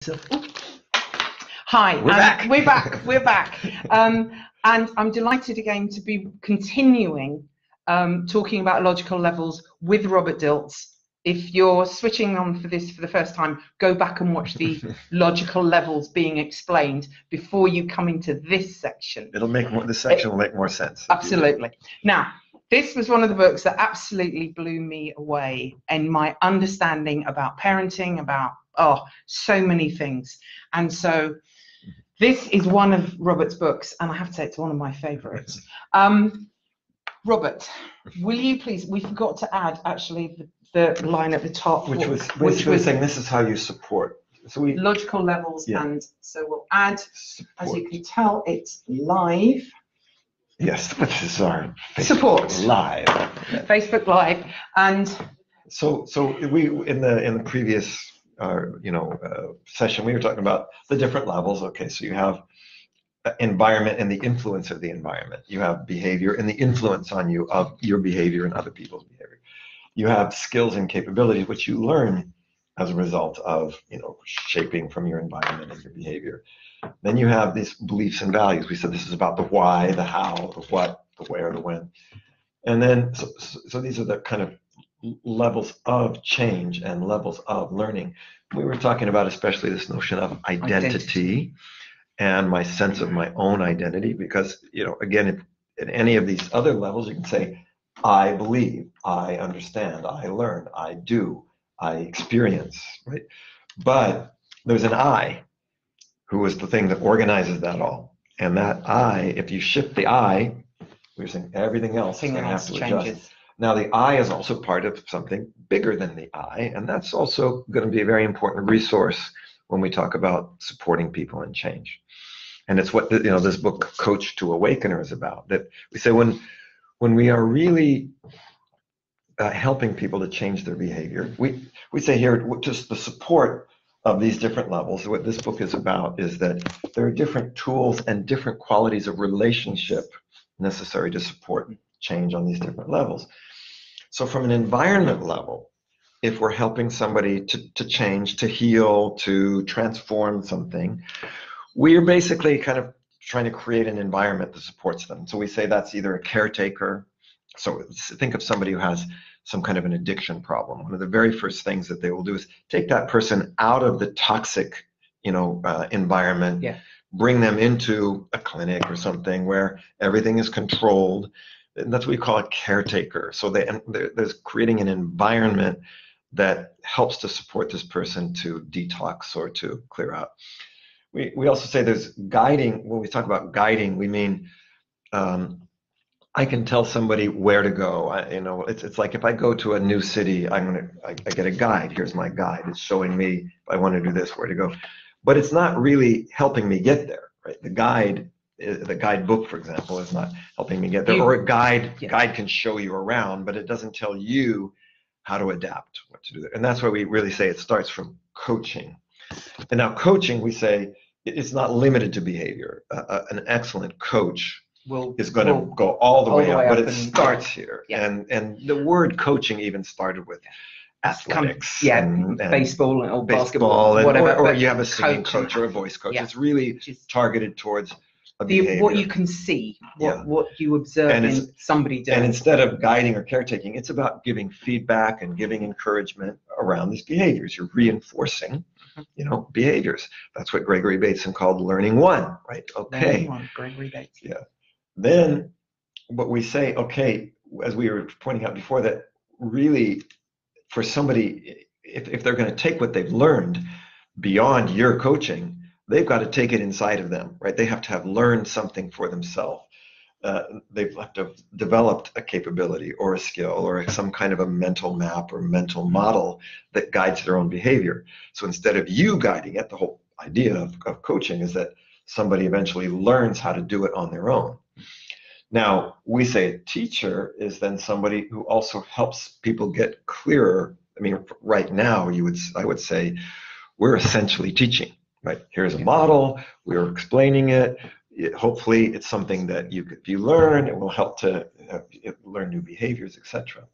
So, hi, we're back. And I'm delighted again to be continuing talking about logical levels with Robert Dilts. If you're switching on for this for the first time, go back and watch the logical levels being explained before you come into this section. This section will make more sense. Absolutely. Now, this was one of the books that absolutely blew me away in my understanding about parenting, about so many things. And so this is one of Robert's books, and I have to say it's one of my favorites. Robert, will you please, we forgot to add actually the line at the top, which was saying this is how you support. So we logical levels, and so we'll add support. As you can tell, it's live. Yes, which is our Facebook support Live. Facebook Live, and so we in the previous session we were talking about the different levels. Okay, so you have environment and the influence of the environment. You have behavior and the influence on you of your behavior and other people's behavior. You have skills and capabilities which you learn as a result of shaping from your environment and your behavior. Then you have these beliefs and values. We said this is about the why, the how, the what, the where, the when. And then so these are the kind of levels of change and levels of learning. We were talking about especially this notion of identity and my sense of my own identity, because again, at any of these other levels you can say I believe, I understand, I learn, I do, I experience, right? But there's an I who is the thing that organizes that all. And that I, if you shift the I, we're saying everything else is going to have to adjust. Now the I is also part of something bigger than the I, and that's also going to be a very important resource when we talk about supporting people in change. And it's what this book Coach to Awakener is about. That we say when we are really helping people to change their behavior, we say here just the support of these different levels. What this book is about is that there are different tools and different qualities of relationship necessary to support change on these different levels. So from an environment level, if we're helping somebody to change, to heal, to transform something, we're basically kind of trying to create an environment that supports them. So we say that's either a caretaker. So think of somebody who has some kind of an addiction problem. One of the very first things that they will do is take that person out of the toxic, environment, bring them into a clinic or something where everything is controlled. And that's what we call a caretaker. So there's creating an environment that helps to support this person to detox or to clear out. We also say there's guiding. When we talk about guiding, we mean I can tell somebody where to go. It's like if I go to a new city, I get a guide. Here's my guide. It's showing me if I want to do this, where to go. But it's not really helping me get there, right? The guidebook, for example, is not helping me get there. Or a guide can show you around, but it doesn't tell you how to adapt, what to do there. And that's why we really say it starts from coaching. And now coaching, we say, it's not limited to behavior. An excellent coach is going to go all the way up, but it starts here. Yeah. And the word coaching even started with athletics, and baseball or basketball, and whatever. Or you have a singing coach or a voice coach. Yeah. It's really targeted towards a behavior. What you can see, what you observe in somebody doing. And instead of guiding or caretaking, it's about giving feedback and giving encouragement around these behaviors. You're reinforcing behaviors. That's what Gregory Bateson called learning one, right? Okay. Learning one, Gregory Bateson. Yeah. Then what we say, okay, as we were pointing out before, that really for somebody, if they're going to take what they've learned beyond your coaching, they've got to take it inside of them, right? They have to have learned something for themselves. They've have to have developed a capability or a skill or some kind of a mental map or mental model that guides their own behavior. So instead of you guiding it, the whole idea of coaching is that somebody eventually learns how to do it on their own. Now, we say a teacher is then somebody who also helps people get clearer. I mean, right now, I would say we're essentially teaching, right? Here's a model, we're explaining it. Hopefully, it's something that if you learn, it will help to learn new behaviors, etc.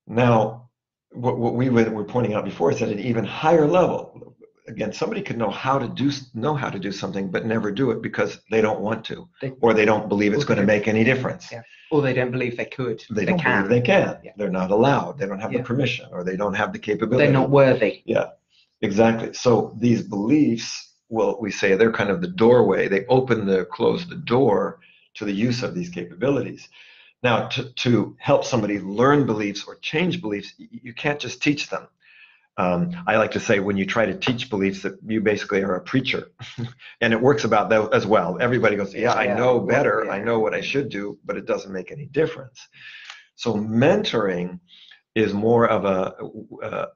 Now, what we were pointing out before is at an even higher level, again, somebody could know how to do something, but never do it because they don't want to, or they don't believe it's going to make any difference. Yeah. Or they don't believe they could. They don't believe they can. Yeah. They're not allowed. They don't have the permission, or they don't have the capability. They're not worthy. Yeah, exactly. So these beliefs, well, we say they're kind of the doorway. They close the door to the use of these capabilities. Now, to help somebody learn beliefs or change beliefs, you can't just teach them. I like to say when you try to teach beliefs that you basically are a preacher. And it works about that as well. Everybody goes, yeah, I know better. I know what I should do, but it doesn't make any difference. So mentoring is more of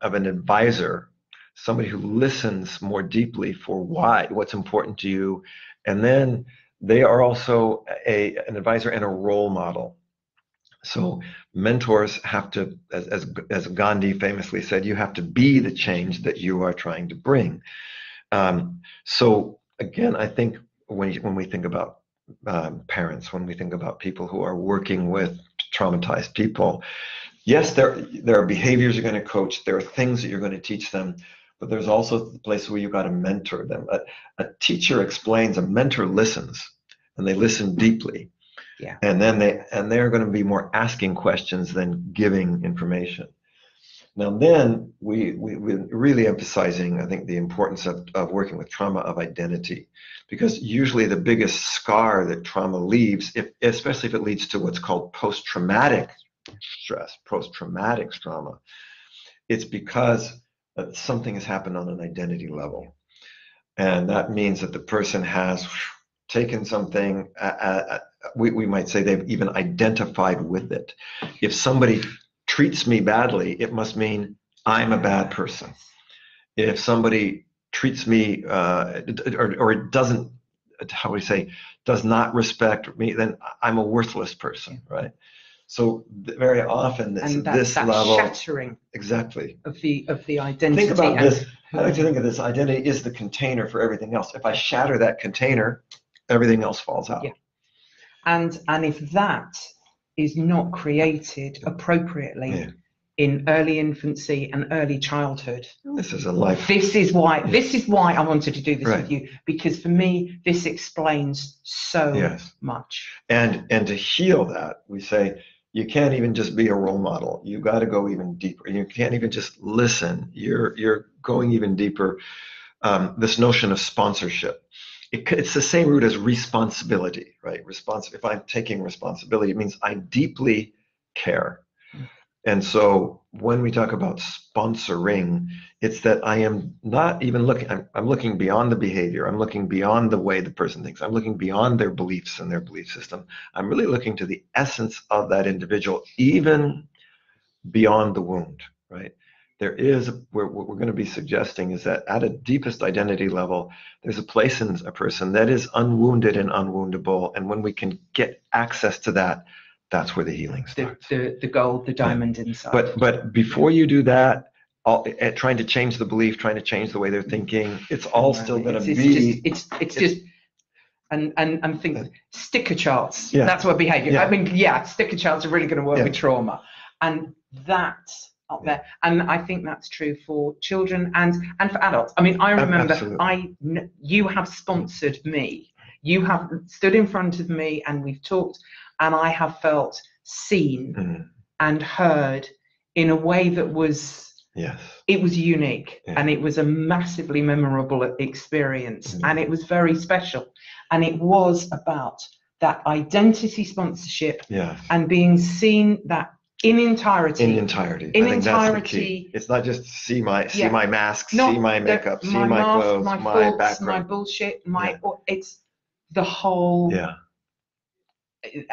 an advisor, somebody who listens more deeply for what's important to you. And then they are also an advisor and a role model. So mentors have to, as Gandhi famously said, you have to be the change that you are trying to bring. So again, I think when we think about parents, when we think about people who are working with traumatized people, yes, there are behaviors you're going to coach, there are things that you're going to teach them, but there's also the place where you've got to mentor them. A teacher explains, a mentor listens, and they listen deeply. Yeah. And then they're going to be more asking questions than giving information. Now then we're really emphasizing, I think, the importance of working with trauma of identity, because usually the biggest scar that trauma leaves, especially if it leads to what's called post-traumatic stress, post-traumatic trauma, it's because something has happened on an identity level. And that means that the person has taken something, we might say they've even identified with it. If somebody treats me badly, it must mean I'm a bad person. If somebody treats me or doesn't, how do we say, does not respect me, then I'm a worthless person, right? So very often this level shattering exactly of the identity. Think about this. I like to think of this identity is the container for everything else. If I shatter that container, everything else falls out. Yeah. And if that is not created appropriately in early infancy and early childhood, this is a life. This is why I wanted to do this with you, because for me this explains so much. And to heal that, we say you can't even just be a role model. You got to go even deeper. You can't even just listen. You're going even deeper. This notion of sponsorship. It's the same root as responsibility, right? If I'm taking responsibility, it means I deeply care. And so when we talk about sponsoring, it's that I am not even looking, I'm looking beyond the behavior. I'm looking beyond the way the person thinks. I'm looking beyond their beliefs and their belief system. I'm really looking to the essence of that individual, even beyond the wound, right? What we're going to be suggesting is that at a deepest identity level, there's a place in a person that is unwounded and unwoundable. And when we can get access to that, that's where the healing starts. The gold, the diamond inside. But before you do that, trying to change the belief, trying to change the way they're thinking, it's all still going to be. It's just. And think sticker charts. Yeah. That's what behavior. Yeah. I mean, sticker charts are really going to work with trauma, and that's up there. And I think that's true for children and for adults. I mean, I remember you have sponsored me. You have stood in front of me and we've talked, and I have felt seen and heard in a way that was it was unique, and it was a massively memorable experience, and it was very special, and it was about that identity sponsorship and being seen that in entirety. I think that's the key. It's not just see my mask, see my makeup, see my clothes, my faults, background, my bullshit, it's the whole. Yeah.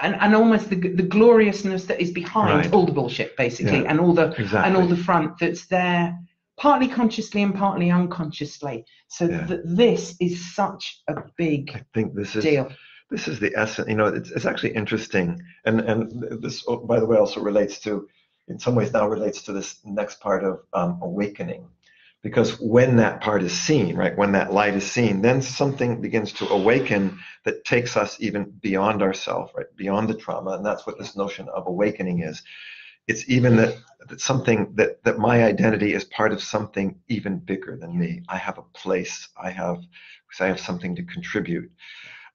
And almost the gloriousness that is behind all the bullshit, basically, and all the front that's there, partly consciously and partly unconsciously. So this is such a big deal. This is the essence. You know, it's actually interesting, and this, by the way, also relates to, in some ways now relates to this next part of awakening, because when that part is seen, right, when that light is seen, then something begins to awaken that takes us even beyond ourselves, right, beyond the trauma, and that's what this notion of awakening is. it's even that something that my identity is part of something even bigger than me. I have a place. I have something to contribute.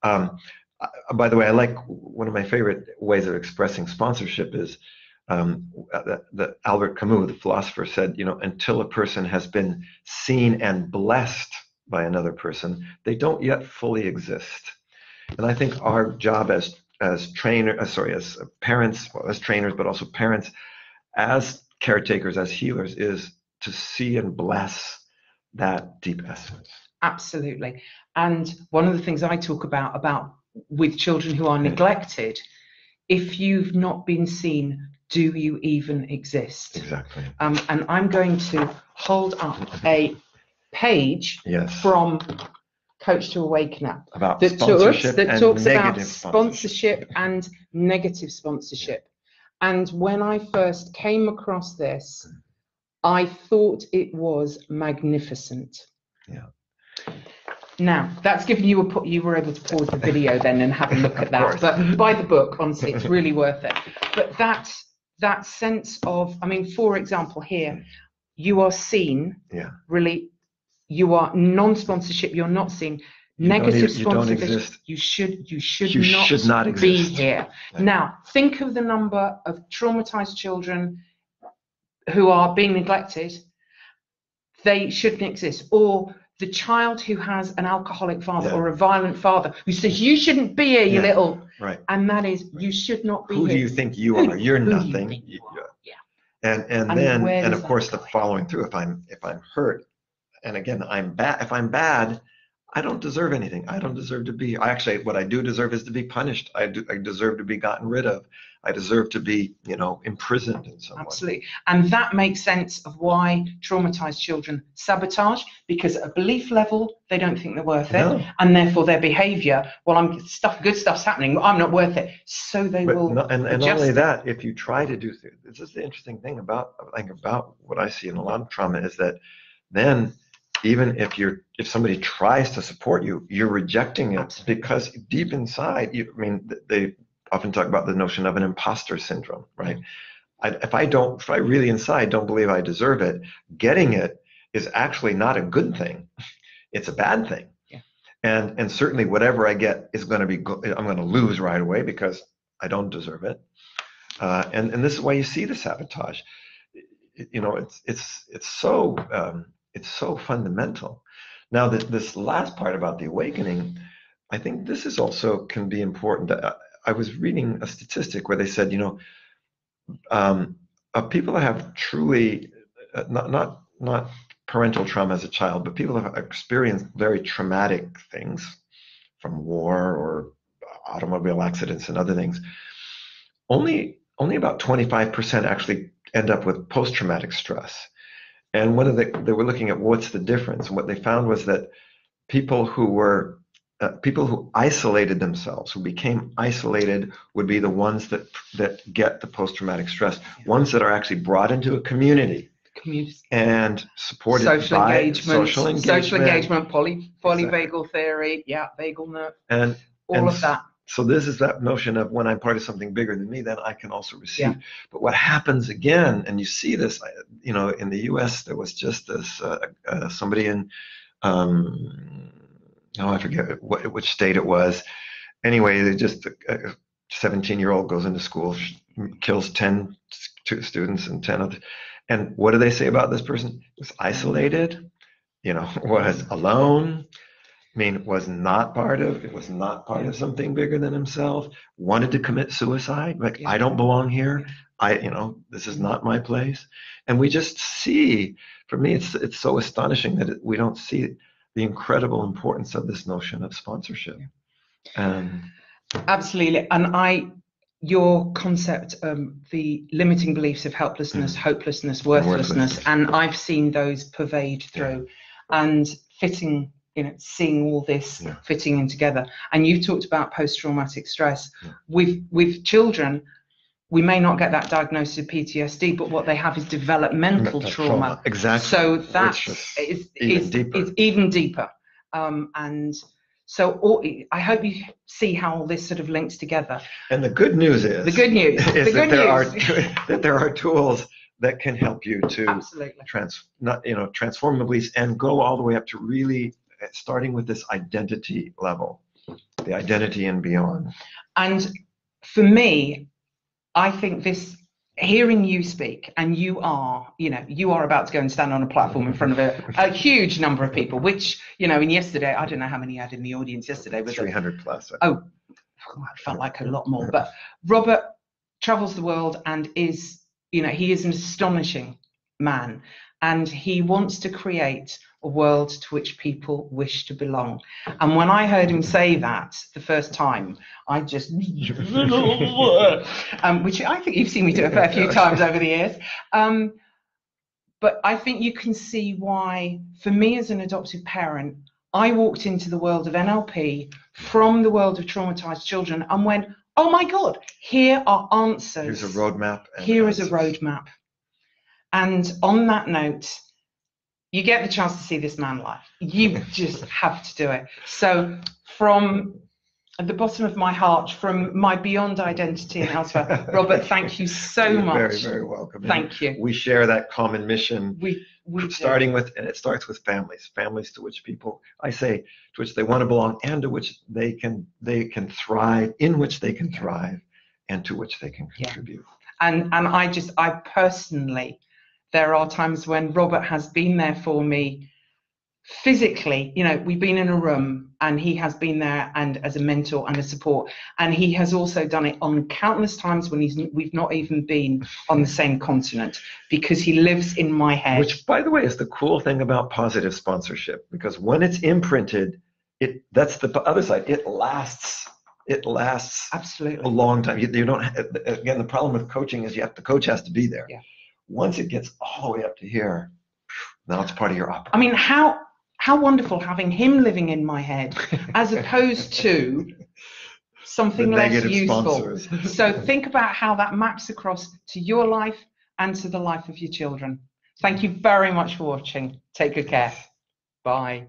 By the way, I like one of my favorite ways of expressing sponsorship is that Albert Camus, the philosopher, said, until a person has been seen and blessed by another person, they don't yet fully exist. And I think our job as parents, well, as trainers, but also parents, as caretakers, as healers, is to see and bless that deep essence. Absolutely. And one of the things I talk about with children who are neglected, if you've not been seen, do you even exist? Exactly. And I'm going to hold up a page from Coach to Awakener about that talks about sponsorship and negative sponsorship. And when I first came across this, I thought it was magnificent. Yeah. Now, that's given you you were able to pause the video then and have a look at that. But buy the book, honestly, it's really worth it. But that sense of, I mean, for example, here, you are seen, really, you are non-sponsorship, you're not seen. Negative sponsorship, you should not be here. Yeah. Now, think of the number of traumatized children who are being neglected. They shouldn't exist. Or the child who has an alcoholic father or a violent father who says, you shouldn't be here, you little. Right. And that is, you should not be here. Who do you think you are? You're nothing. You are. Yeah. And of course, the following through, if I'm hurt, and again, if I'm bad, I don't deserve anything. I don't deserve to be. What I do deserve is to be punished. I deserve to be gotten rid of. I deserve to be, imprisoned in some way. Absolutely. And that makes sense of why traumatized children sabotage, because at a belief level, they don't think they're worth it. And therefore their behavior, good stuff's happening, I'm not worth it. So they will and not only that, if you try to do things, this is the interesting thing about what I see in a lot of trauma is that then even if somebody tries to support you, you're rejecting it. Absolutely. Because deep inside, they often talk about the notion of an imposter syndrome, right? If I really inside don't believe I deserve it, getting it is actually not a good thing. It's a bad thing. Yeah. And certainly whatever I get is going to be I'm going to lose right away because I don't deserve it. And this is why you see the sabotage. It's so fundamental. Now, this last part about the awakening, I think this is also can be important. I was reading a statistic where they said, of people that have truly not parental trauma as a child, but people that have experienced very traumatic things from war or automobile accidents and other things, only about 25% actually end up with post-traumatic stress. And they were looking at what's the difference, and what they found was that people who isolated themselves, who became isolated, would be the ones that get the post-traumatic stress. Ones that are actually brought into a community and supported social by engagement, polyvagal exactly. theory, vagal nerve, and of that. So this is that notion of when I'm part of something bigger than me, then I can also receive. Yeah. But what happens again, and you see this, in the U.S., there was just this somebody in, I forget which state it was. Anyway, a 17-year-old goes into school, kills 10 students and 10 others. And what do they say about this person? Was isolated, was alone. Was not part of something bigger than himself, wanted to commit suicide, I don't belong here, this is not my place. And we just see, for me, it's so astonishing that we don't see the incredible importance of this notion of sponsorship. Absolutely. And your concept, the limiting beliefs of helplessness, hopelessness, worthlessness, and I've seen those pervade through and fitting, seeing all this fitting in together. And you talked about post-traumatic stress. With children, we may not get that diagnosis of PTSD, but what they have is developmental trauma. Exactly. So that is even deeper. And So I hope you see how all this sort of links together. And the good news is that there are tools that can help you to Absolutely. transform the beliefs and go all the way up to really starting with this identity level, the identity and beyond. And for me, I think this, hearing you speak, and you are about to go and stand on a platform in front of a huge number of people, which, and yesterday, I don't know how many you had in the audience yesterday. Was 300 plus. Oh, it felt like a lot more. But Robert travels the world and is, he is an astonishing man. And he wants to create a world to which people wish to belong. And when I heard him say that the first time, I just, which I think you've seen me do a fair few times over the years. But I think you can see why, for me as an adoptive parent, I walked into the world of NLP from the world of traumatized children and went, oh my God, here are answers. Here's a roadmap. Here is a roadmap. And on that note, you get the chance to see this man live. You just have to do it. So from at the bottom of my heart, from my beyond identity and elsewhere, Robert, thank you so much. Very, very welcome. Thank you. We share that common mission. We starting with, and it starts with families to which people, to which they want to belong, and to which they can thrive, in which they can thrive, and to which they can contribute. And I personally, there are times when Robert has been there for me physically. We've been in a room and he has been there and as a mentor and a support, and he has also done it on countless times when we've not even been on the same continent, because he lives in my head. Which, by the way, is the cool thing about positive sponsorship, because when it's imprinted, that's the other side. It lasts Absolutely a long time. You don't, again, the problem with coaching is the coach has to be there. Yeah. Once it gets all the way up to here, now it's part of your operation. I mean, how wonderful having him living in my head as opposed to something less useful. So think about how that maps across to your life and to the life of your children. Thank you very much for watching. Take good care. Bye.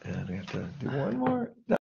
And we have to do one more.